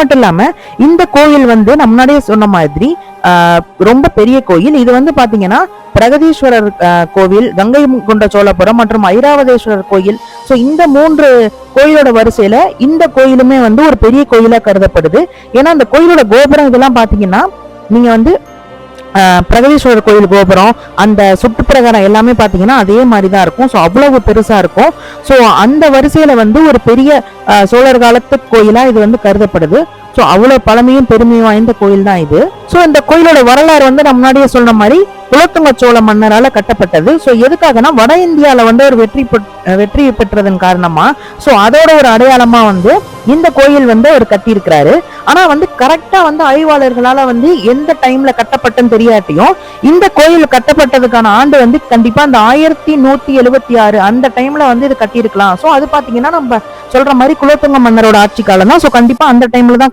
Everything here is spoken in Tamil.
மட்டும் இல்லாம இந்த கோயில் வந்து நம்ம முன்னாடியே சொன்ன மாதிரி ரொம்ப பெரிய கோயில். இது வந்து பாத்தீங்கன்னா பிரகதீஸ்வரர் கோவில், கங்கை கொண்ட சோழபுரம் மற்றும் ஐராவதேஸ்வரர் கோயில். சோ இந்த 3 கோயிலோட வரிசையில இந்த கோயிலுமே வந்து ஒரு பெரிய கோயிலா கருதப்படுது. ஏன்னா அந்த கோயிலோட கோபுரம் இதெல்லாம் பாத்தீங்கன்னா நீங்க வந்து பிரகதீஸ்வரர் கோயில் கோபுரம், அந்த சுற்றுப்பிரகாரம் எல்லாமே பாத்தீங்கன்னா அதே மாதிரிதான் இருக்கும். ஸோ அவ்வளவு பெருசா இருக்கும். ஸோ அந்த வரிசையில வந்து ஒரு பெரிய சோழர் காலத்து கோயிலா இது வந்து கருதப்படுது. ஸோ அவ்வளவு பழமையும் பெருமையும் வாய்ந்த கோயில் தான் இது. ஸோ இந்த கோயிலோட வரலாறு வந்து நம்ம முன்னாடியே சொன்ன மாதிரி குலோத்துங்க சோழ மன்னரால கட்டப்பட்டது. ஸோ எதுக்காகனா வட இந்தியால வந்து ஒரு வெற்றி பெற்றதன் காரணமா ஸோ அதோட ஒரு அடையாளமா வந்து இந்த கோயில் வந்து அவர் கட்டியிருக்கிறாரு. ஆனா வந்து கரெக்டா வந்து ஆய்வாளர்களால வந்து எந்த டைம்ல கட்டப்பட்டன்னு தெரியாட்டியும் இந்த கோயில் கட்டப்பட்டதுக்கான ஆண்டு வந்து கண்டிப்பா அந்த 1176 அந்த டைம்ல வந்து இது கட்டியிருக்கலாம். ஸோ அது பாத்தீங்கன்னா நம்ம சொல்ற மாதிரி குலோத்துங்க மன்னரோட ஆட்சி காலம் தான். ஸோ கண்டிப்பா அந்த டைம்ல தான்